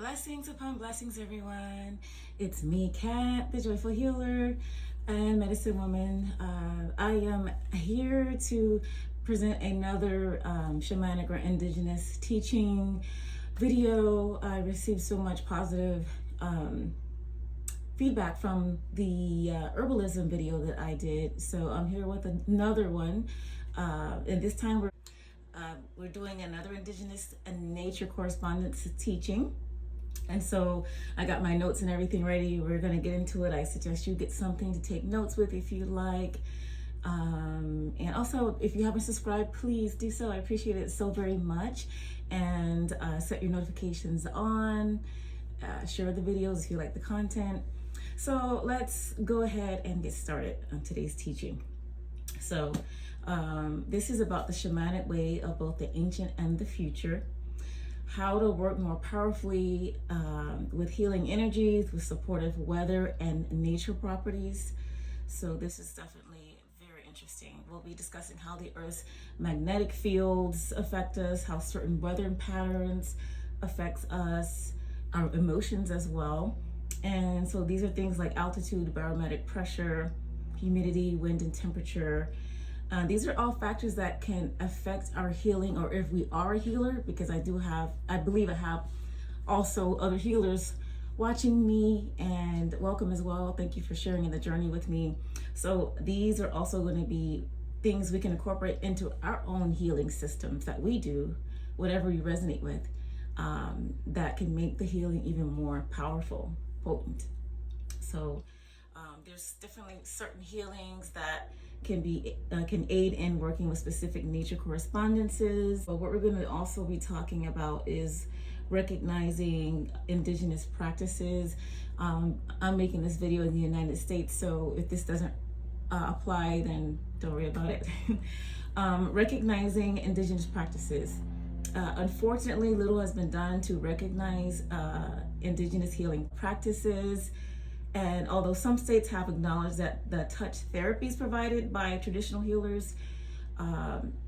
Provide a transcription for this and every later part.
Blessings upon blessings, everyone. It's me, Kat, the Joyful Healer and Medicine Woman. I am here to present another shamanic or indigenous teaching video. I received so much positive feedback from the herbalism video that I did. So I'm here with another one. And this time we're doing another indigenous and nature correspondence teaching. And so I got my notes and everything ready. We're going to get into it. I suggest you get something to take notes with if you like. And also, if you haven't subscribed, please do so. I appreciate it so very much. And set your notifications on. Share the videos if you like the content. So let's go ahead and get started on today's teaching. So this is about the shamanic way of both the ancient and the future. How to work more powerfully with healing energies, with supportive weather and nature properties. So this is definitely very interesting. We'll be discussing how the Earth's magnetic fields affect us, how certain weather patterns affects us, our emotions as well. And so these are things like altitude, barometric pressure, humidity, wind, and temperature. These are all factors that can affect our healing, or if we are a healer, because I believe I have also other healers watching me, and welcome as well. Thank you for sharing in the journey with me. So these are also going to be things we can incorporate into our own healing systems that we do, whatever you resonate with, that can make the healing even more powerful, potent. So there's definitely certain healings that can aid in working with specific nature correspondences. But what we're going to also be talking about is recognizing indigenous practices. I'm making this video in the United States, so if this doesn't apply, then don't worry about it. Recognizing indigenous practices. Unfortunately, little has been done to recognize indigenous healing practices. And although some states have acknowledged that the touch therapies provided by traditional healers,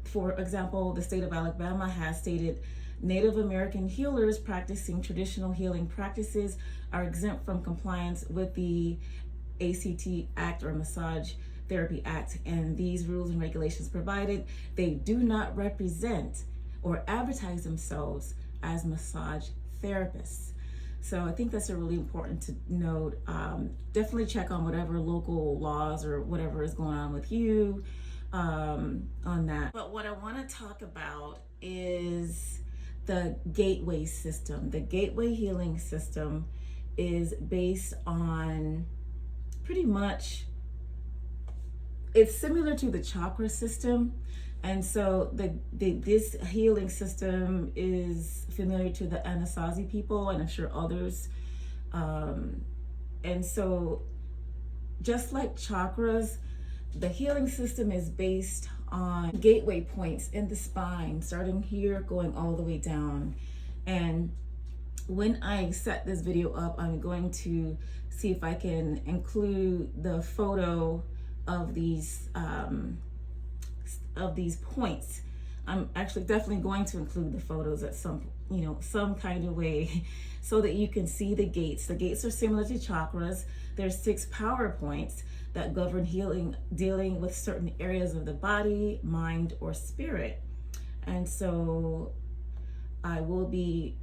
for example, the state of Alabama has stated Native American healers practicing traditional healing practices are exempt from compliance with the ACT Act or Massage Therapy Act. And these rules and regulations provided they do not represent or advertise themselves as massage therapists. So I think that's a really important to note. Definitely check on whatever local laws or whatever is going on with you on that. But what I want to talk about is the gateway system. The gateway healing system is based on pretty much, it's similar to the chakra system. And so this healing system is familiar to the Anasazi people, and I'm sure others. And so just like chakras, the healing system is based on gateway points in the spine, starting here, going all the way down. And when I set this video up, I'm going to see if I can include the photo of these points. I'm actually definitely going to include the photos at some kind of way so that you can see the gates. The gates are similar to chakras. There's 6 power points that govern healing, dealing with certain areas of the body, mind, or spirit. And so I will be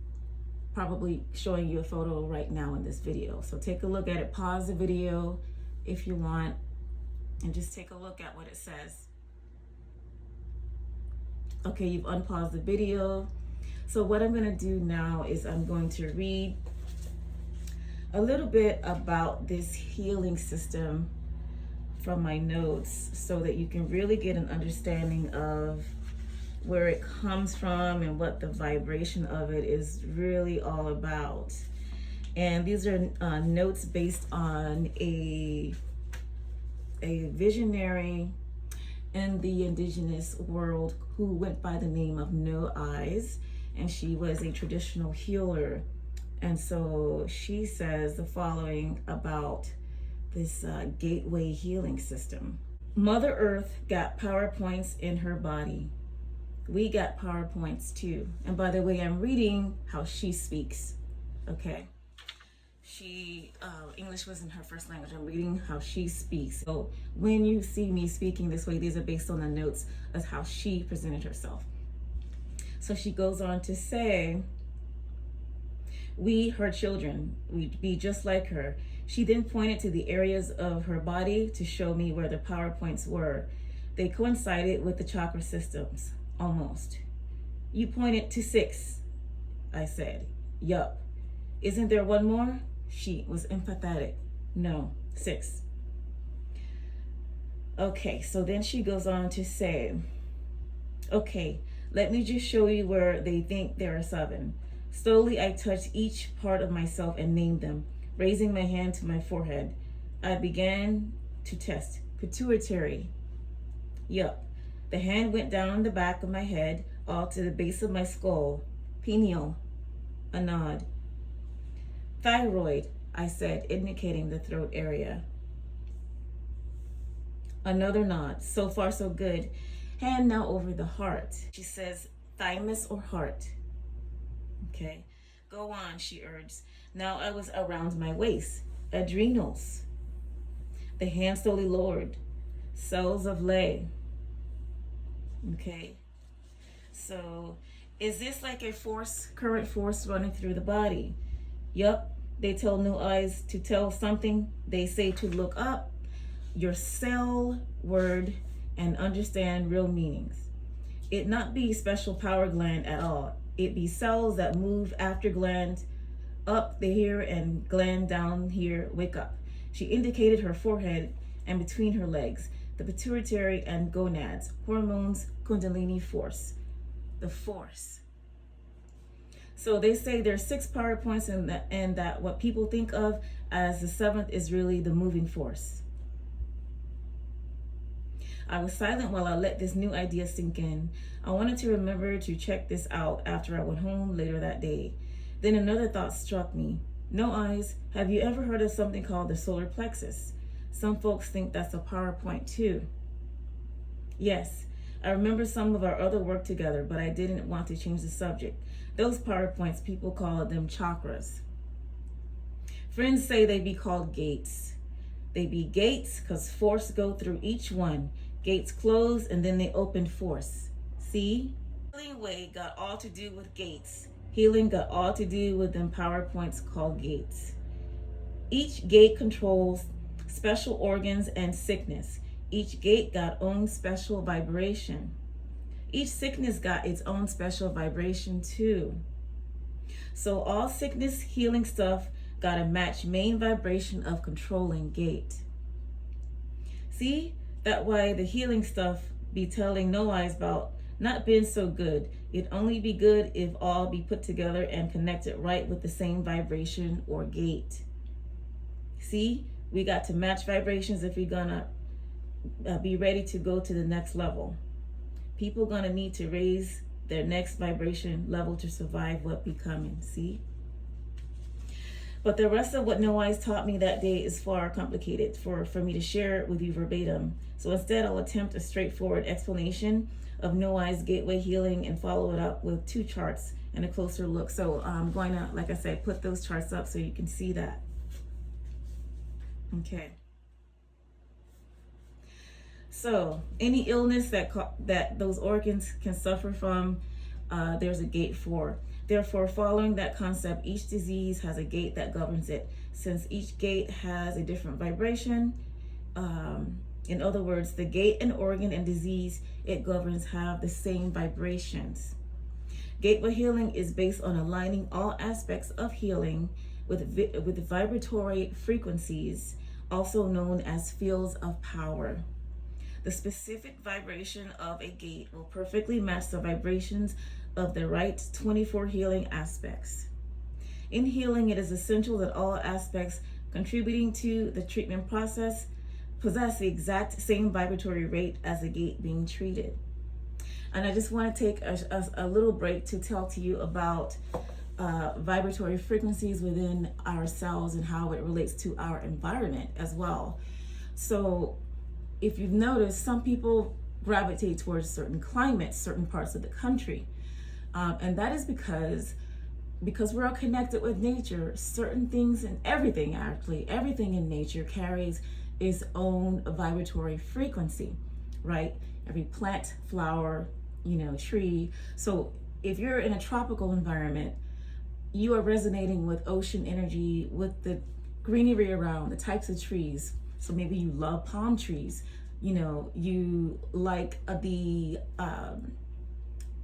probably showing you a photo right now in this video. So take a look at it, pause the video if you want, and just take a look at what it says. Okay, you've unpaused the video. So what I'm going to do now is I'm going to read a little bit about this healing system from my notes so that you can really get an understanding of where it comes from and what the vibration of it is really all about. And these are notes based on a visionary in the indigenous world who went by the name of No Eyes, and she was a traditional healer. And so she says the following about this gateway healing system. Mother Earth got power points in her body. We got power points too. And by the way, I'm reading how she speaks. Okay. She English wasn't her first language. I'm reading how she speaks. So when you see me speaking this way, these are based on the notes of how she presented herself. So she goes on to say, we, her children, we'd be just like her. She then pointed to the areas of her body to show me where the power points were. They coincided with the chakra systems, almost. You pointed to 6, I said. Yup. Isn't there one more? She was emphatic. No, 6. Okay, so then she goes on to say, okay, let me just show you where they think there are 7. Slowly, I touched each part of myself and named them, raising my hand to my forehead. I began to test. Pituitary. Yup. The hand went down the back of my head, all to the base of my skull. Pineal. A nod. Thyroid, I said, indicating the throat area. Another nod. So far, so good. Hand now over the heart. She says, thymus or heart. Okay. Go on, she urged. Now I was around my waist. Adrenals. The hand slowly lowered. Cells of Ley. Okay. So, is this like a force, current force running through the body? Yup. They tell no eyes to tell something. They say to look up your cell word and understand real meanings. It not be special power gland at all. It be cells that move after gland up the here and gland down here, wake up. She indicated her forehead and between her legs, the pituitary and gonads, hormones, kundalini force, the force. So they say there's 6 power points and that what people think of as the 7th is really the moving force. I was silent while I let this new idea sink in. I wanted to remember to check this out after I went home later that day. Then another thought struck me. No eyes, have you ever heard of something called the solar plexus? Some folks think that's a power point too. Yes, I remember some of our other work together, but I didn't want to change the subject. Those power points, people call them chakras. Friends say they be called gates. They be gates because force go through each one. Gates close and then they open force. See? Healing way got all to do with gates. Healing got all to do with them power points called gates. Each gate controls special organs and sickness. Each gate got own special vibration. Each sickness got its own special vibration too. So all sickness healing stuff got a match main vibration of controlling gate. See? That why the healing stuff be telling no eyes about not being so good. It only be good if all be put together and connected right with the same vibration or gate. See? We got to match vibrations if we're gonna be ready to go to the next level. People gonna need to raise their next vibration level to survive what be coming. See? But the rest of what No Eyes taught me that day is far complicated for me to share with you verbatim. So instead, I'll attempt a straightforward explanation of No Eyes gateway healing and follow it up with 2 charts and a closer look. So I'm going to, like I said, put those charts up so you can see that. Okay. So any illness that those organs can suffer from, there's a gate for. Therefore, following that concept, each disease has a gate that governs it. Since each gate has a different vibration, in other words, the gate and organ and disease it governs have the same vibrations. Gateway healing is based on aligning all aspects of healing with vibratory frequencies, also known as fields of power. The specific vibration of a gate will perfectly match the vibrations of the right 24 healing aspects. In healing, it is essential that all aspects contributing to the treatment process possess the exact same vibratory rate as the gate being treated. And I just want to take a little break to tell to you about vibratory frequencies within ourselves and how it relates to our environment as well. So if you've noticed, some people gravitate towards certain climates, certain parts of the country. And that is because because we're all connected with nature, certain things and everything, actually, everything in nature carries its own vibratory frequency, right? Every plant, flower, tree. So if you're in a tropical environment, you are resonating with ocean energy, with the greenery around, the types of trees. So maybe you love palm trees, you like the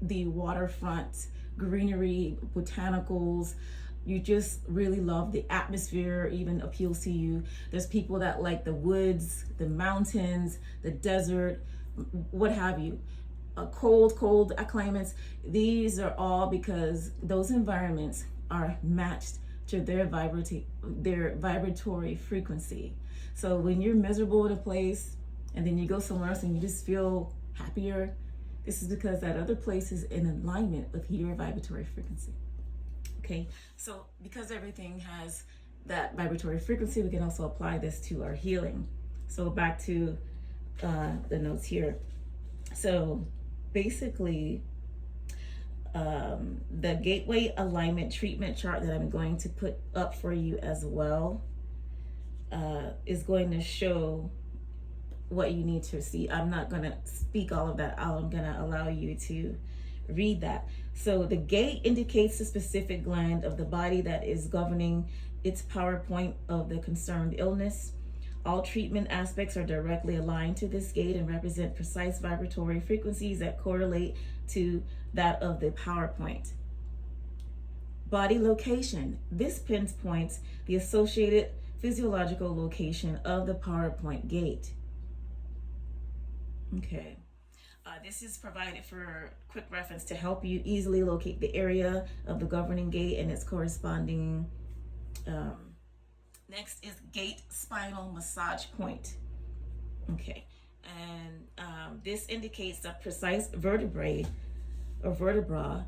waterfront greenery, botanicals. You just really love the atmosphere, even appeals to you. There's people that like the woods, the mountains, the desert, what have you. Cold climates. These are all because those environments are matched to their vibratory frequency. So when you're miserable in a place and then you go somewhere else and you just feel happier, this is because that other place is in alignment with your vibratory frequency. Okay, so because everything has that vibratory frequency, we can also apply this to our healing. So back to the notes here. So basically, the gateway alignment treatment chart that I'm going to put up for you as well is going to show what you need to see. I'm not going to speak all of that out. I'm going to allow you to read that. So the gate indicates the specific gland of the body that is governing its power point of the concerned illness. All treatment aspects are directly aligned to this gate and represent precise vibratory frequencies that correlate to that of the power point. Body location. This pinpoints the associated physiological location of the power point gate. Okay. This is provided for quick reference to help you easily locate the area of the governing gate and its corresponding. Next is gate spinal massage point. Okay, and this indicates the precise vertebrae or vertebra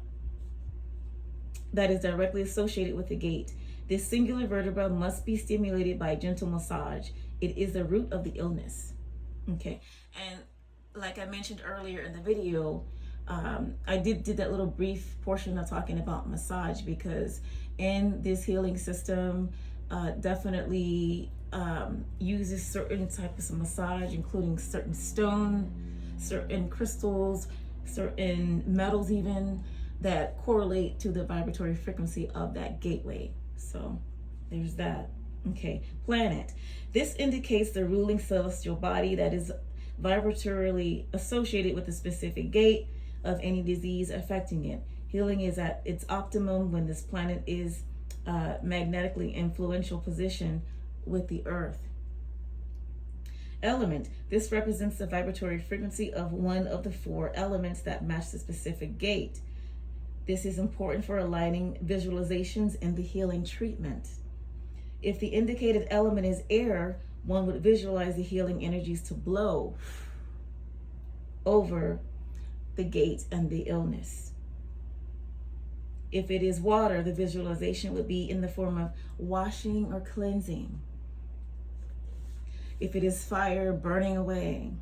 that is directly associated with the gate. This singular vertebra must be stimulated by gentle massage. It is the root of the illness. Okay, and like I mentioned earlier in the video, I did that little brief portion of talking about massage because in this healing system, definitely uses certain types of massage, including certain stone, certain crystals, certain metals even, that correlate to the vibratory frequency of that gateway. So there's that. Okay, planet. This indicates the ruling celestial body that is vibratorily associated with a specific gate of any disease affecting it. Healing is at its optimum when this planet is magnetically influential position with the earth. Element. This represents the vibratory frequency of one of the four elements that match the specific gate. This is important for aligning visualizations in the healing treatment. If the indicated element is air, one would visualize the healing energies to blow over the gate and the illness. If it is water, the visualization would be in the form of washing or cleansing. If it is fire, burning away.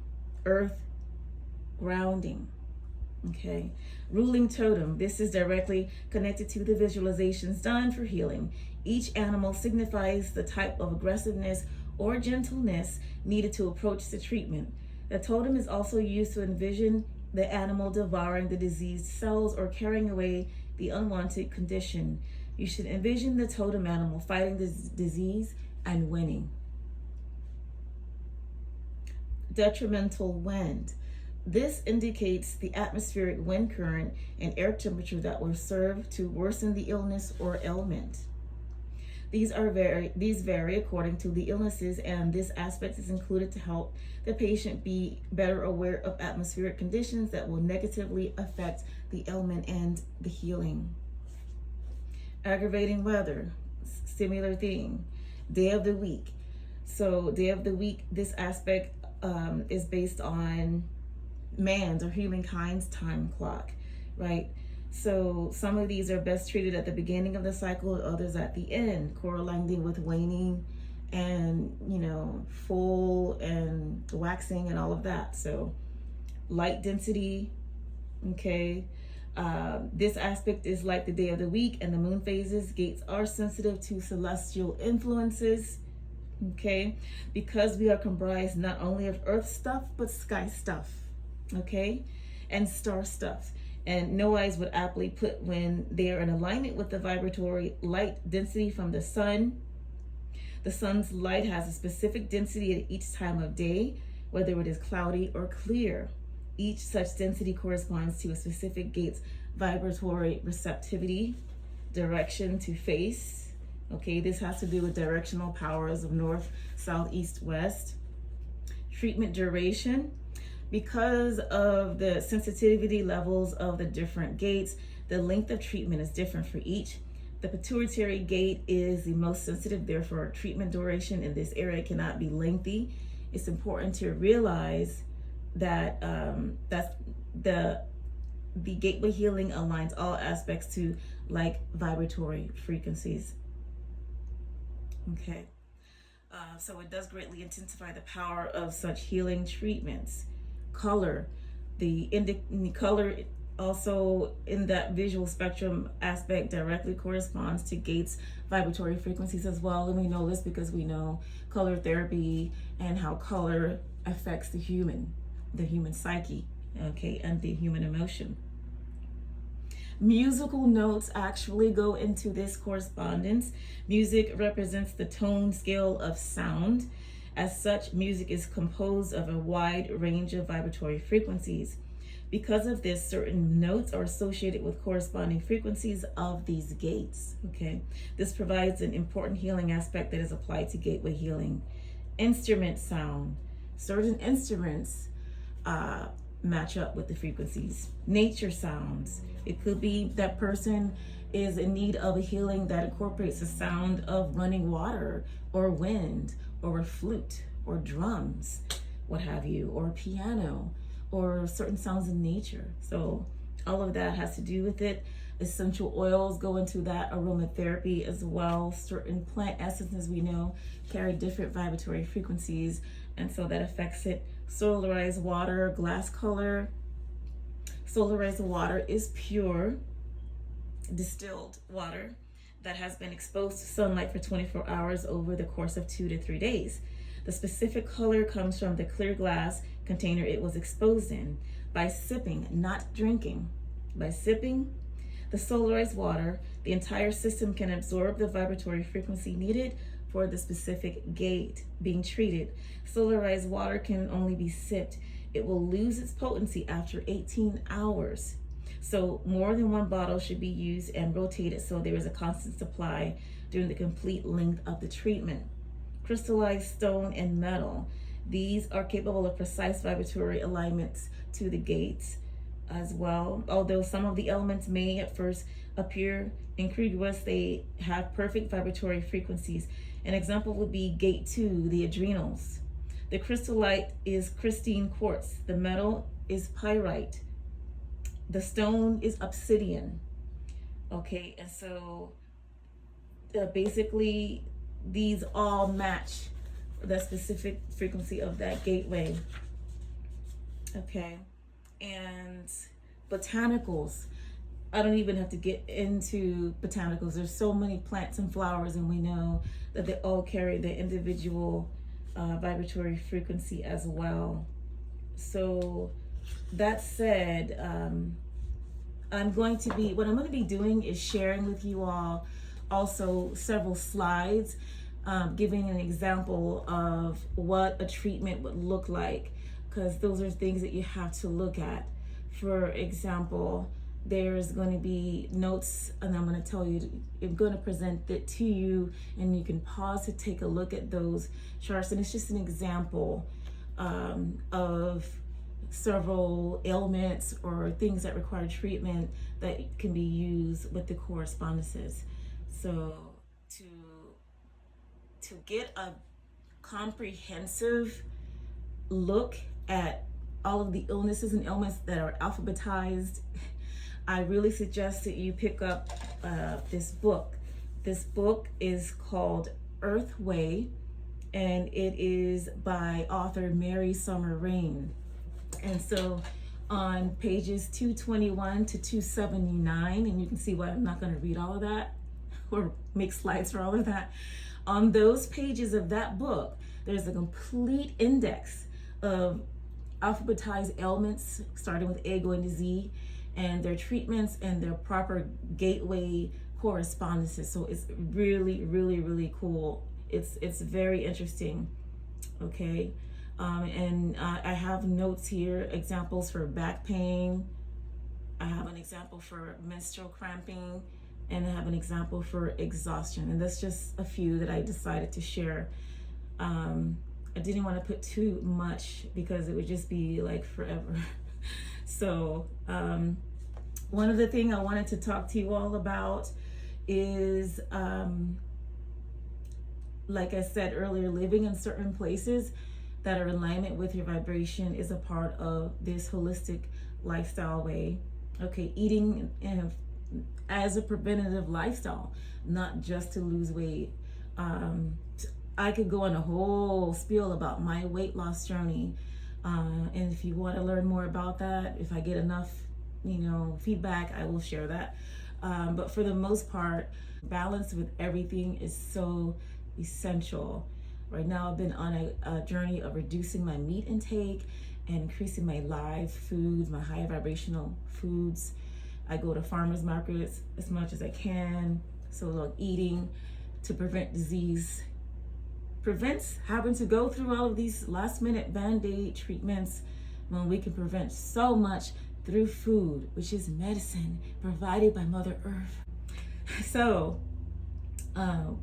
Earth, grounding. Okay. Ruling totem. This is directly connected to the visualizations done for healing. Each animal signifies the type of aggressiveness or gentleness needed to approach the treatment. The totem is also used to envision the animal devouring the diseased cells or carrying away the unwanted condition. You should envision the totem animal fighting the disease and winning. Detrimental wind. This indicates the atmospheric wind current and air temperature that will serve to worsen the illness or ailment. These vary according to the illnesses, and this aspect is included to help the patient be better aware of atmospheric conditions that will negatively affect the ailment and the healing. Aggravating weather, similar thing. Day of the week. So day of the week, this aspect is based on man's or humankind's time clock, right? So some of these are best treated at the beginning of the cycle, others at the end, correlating with waning and, full and waxing and all of that. So light density, okay, This aspect is like the day of the week and the moon phases. Gates are sensitive to celestial influences, okay? Because we are comprised not only of earth stuff, but sky stuff, okay? And star stuff. And no eyes would aptly put when they are in alignment with the vibratory light density from the sun. The sun's light has a specific density at each time of day, whether it is cloudy or clear. Each such density corresponds to a specific gate's vibratory receptivity, direction to face. Okay, this has to do with directional powers of north, south, east, west. Treatment duration. Because of the sensitivity levels of the different gates, the length of treatment is different for each. The pituitary gate is the most sensitive, therefore treatment duration in this area cannot be lengthy. It's important to realize that the gateway healing aligns all aspects to like vibratory frequencies. Okay, so it does greatly intensify the power of such healing treatments. Color, the color also in that visual spectrum aspect directly corresponds to gates vibratory frequencies as well, and we know this because we know color therapy and how color affects the human psyche, okay, and the human emotion. Musical notes actually go into this correspondence. Music represents the tone scale of sound. As such, music is composed of a wide range of vibratory frequencies. Because of this, certain notes are associated with corresponding frequencies of these gates, okay? This provides an important healing aspect that is applied to gateway healing. Instrument sound. Certain instruments match up with the frequencies. Nature sounds. It could be that person is in need of a healing that incorporates the sound of running water or wind or a flute or drums, what have you, or a piano or certain sounds in nature. So all of that has to do with it. Essential oils go into that aromatherapy as well. Certain plant essences we know carry different vibratory frequencies, and so that affects it. Solarized water, glass color. Solarized water is pure, distilled water that has been exposed to sunlight for 24 hours over the course of 2 to 3 days. The specific color comes from the clear glass container it was exposed in. By sipping, not drinking, by sipping the solarized water, the entire system can absorb the vibratory frequency needed for the specific gate being treated. Solarized water can only be sipped. It will lose its potency after 18 hours. So more than one bottle should be used and rotated so there is a constant supply during the complete length of the treatment. Crystallized stone and metal. These are capable of precise vibratory alignments to the gates as well. Although some of the elements may at first appear incongruous, they have perfect vibratory frequencies. An example would be gate 2, the adrenals. The crystallite is crystalline quartz. The metal is pyrite. The stone is obsidian. Okay, and so basically these all match the specific frequency of that gateway. Okay, and botanicals. I don't even have to get into botanicals. There's so many plants and flowers, and we know that they all carry their individual vibratory frequency as well. So that said, what I'm going to be doing is sharing with you all also several slides, giving an example of what a treatment would look like, because those are things that you have to look at. For example, there's going to be notes, and I'm going to tell you, I'm going to present it to you, and you can pause to take a look at those charts. And it's just an example of several ailments or things that require treatment that can be used with the correspondences. So to get a comprehensive look at all of the illnesses and ailments that are alphabetized, I really suggest that you pick up this book. This book is called Earthway, and it is by author Mary Summer Rain. And so on pages 221 to 279, and you can see why I'm not going to read all of that or make slides for all of that. On those pages of that book, there's a complete index of alphabetized ailments, starting with A going to Z, and their treatments and their proper gateway correspondences. So it's really, really, really cool. It's very interesting. Okay. I have notes here, examples for back pain. I have an example for menstrual cramping, and I have an example for exhaustion. And that's just a few that I decided to share. I didn't want to put too much because it would just be like forever. So one of the things I wanted to talk to you all about is, like I said earlier, living in certain places that are in alignment with your vibration is a part of this holistic lifestyle way. Okay, eating as a preventative lifestyle, not just to lose weight. I could go on a whole spiel about my weight loss journey. And if you want to learn more about that, if I get enough, feedback, I will share that. But for the most part, balance with everything is so essential. Right now, I've been on a journey of reducing my meat intake and increasing my live foods, my high vibrational foods. I go to farmers markets as much as I can. So like eating to prevent disease prevents having to go through all of these last minute band-aid treatments when we can prevent so much through food, which is medicine provided by Mother Earth. So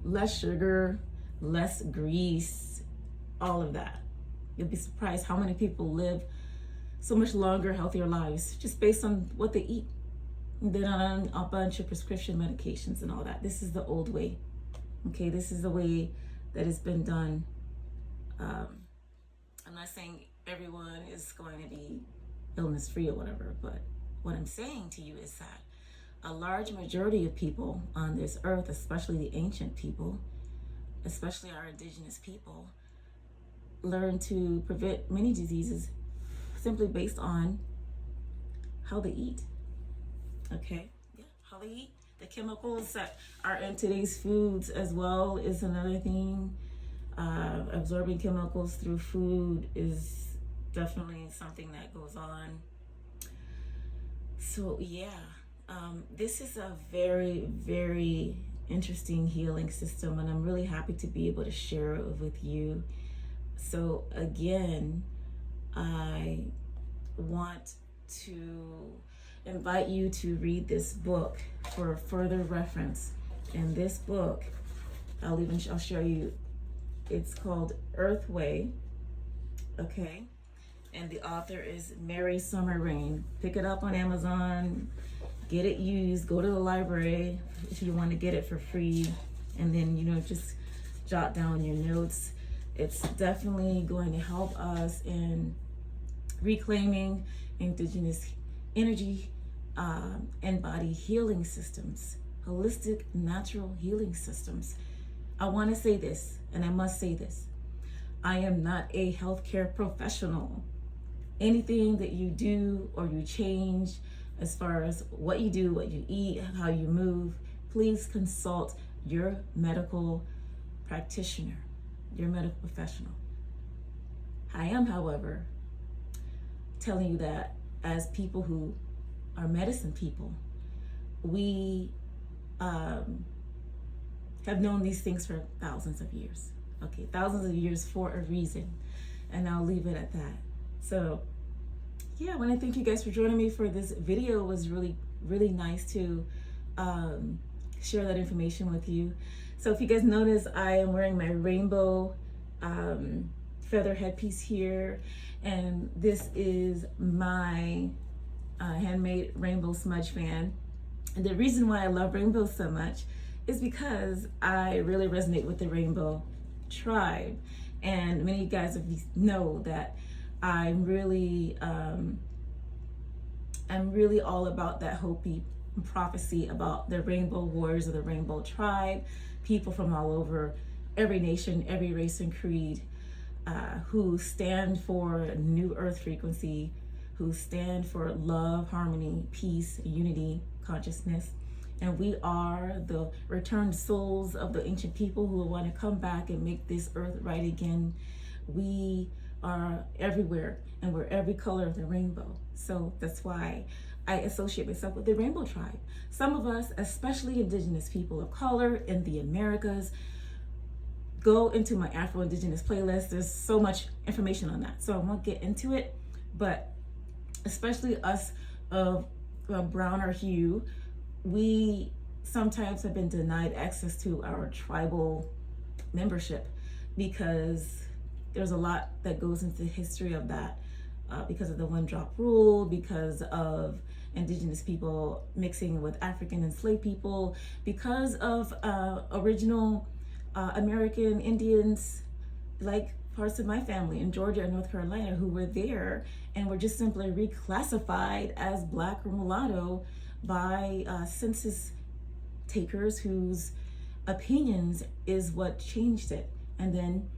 less sugar, less grease, all of that. You'll be surprised how many people live so much longer, healthier lives just based on what they eat. They're not on a bunch of prescription medications and all that. This is the old way. Okay, this is the way that it's been done. I'm not saying everyone is going to be illness free or whatever, but what I'm saying to you is that a large majority of people on this earth, especially the ancient people, especially our indigenous people, learn to prevent many diseases simply based on how they eat. Okay, yeah, how they eat. The chemicals that are in today's foods as well is another thing. Absorbing chemicals through food is definitely something that goes on. So yeah, this is a very, very interesting healing system, and I'm really happy to be able to share it with you. So again, I want to invite you to read this book for further reference. In this book, I'll show you. It's called Earthway. Okay, and the author is Mary Summer Rain. Pick it up on Amazon. Get it used. Go to the library if you want to get it for free, and then just jot down your notes. It's definitely going to help us in reclaiming indigenous energy and body healing systems, holistic natural healing systems. I want to say this, and I must say this. I am not a healthcare professional. Anything that you do or you change as far as what you do, what you eat, how you move, please consult your medical practitioner, your medical professional. I am, however, telling you that as people who are medicine people, we have known these things for thousands of years. Okay, thousands of years for a reason. And I'll leave it at that. So yeah, I want to thank you guys for joining me for this video. It was really, really nice to share that information with you. So if you guys notice, I am wearing my rainbow feather headpiece here. And this is my handmade rainbow smudge fan. And the reason why I love rainbows so much is because I really resonate with the rainbow tribe. And many of you guys know that I'm really all about that Hopi prophecy about the rainbow warriors of the rainbow tribe, people from all over, every nation, every race and creed, who stand for new earth frequency, who stand for love, harmony, peace, unity, consciousness. And we are the returned souls of the ancient people who want to come back and make this earth right again. We are everywhere, and we're every color of the rainbow. So that's why I associate myself with the Rainbow Tribe. Some of us, especially Indigenous people of color in the Americas, go into my Afro-Indigenous playlist. There's so much information on that, so I won't get into it. But especially us of browner hue, we sometimes have been denied access to our tribal membership because there's a lot that goes into the history of that, because of the one-drop rule, because of Indigenous people mixing with African enslaved people, because of original American Indians, like parts of my family in Georgia and North Carolina, who were there and were just simply reclassified as Black or mulatto by census takers whose opinions is what changed it. And then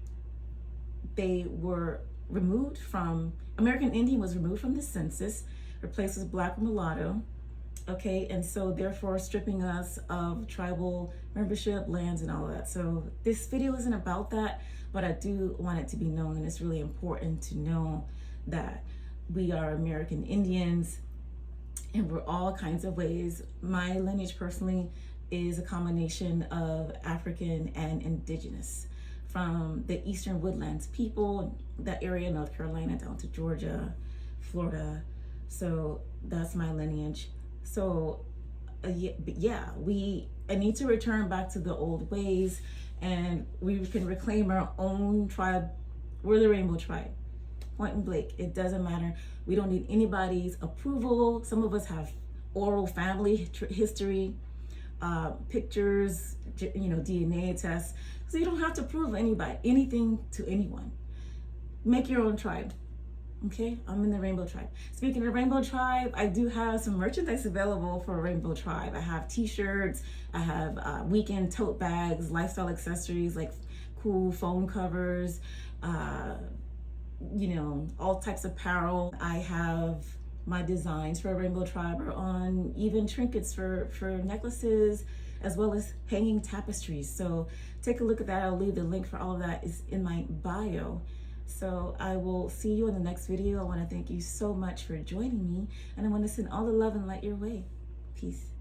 they were removed from, American Indian was removed from the census, replaced with Black or mulatto. Okay, and so therefore stripping us of tribal membership, lands, and all of that. So this video isn't about that, but I do want it to be known, and it's really important to know that we are American Indians, and we're all kinds of ways. My lineage personally is a combination of African and Indigenous, from the Eastern Woodlands people, that area, North Carolina down to Georgia, Florida. So that's my lineage. So I need to return back to the old ways, and we can reclaim our own tribe. We're the Rainbow Tribe, point and blank. It doesn't matter. We don't need anybody's approval. Some of us have oral family history, pictures, DNA tests. So you don't have to prove anything to anyone. Make your own tribe. Okay, I'm in the Rainbow Tribe. Speaking of Rainbow Tribe, I do have some merchandise available for Rainbow Tribe. I have t-shirts, I have weekend tote bags, lifestyle accessories like cool phone covers, all types of apparel. I have my designs for Rainbow Tribe are on, even trinkets for necklaces, as well as hanging tapestries. So take a look at that. I'll leave the link for all of that is in my bio. So I will see you in the next video. I want to thank you so much for joining me, and I want to send all the love and light your way. Peace.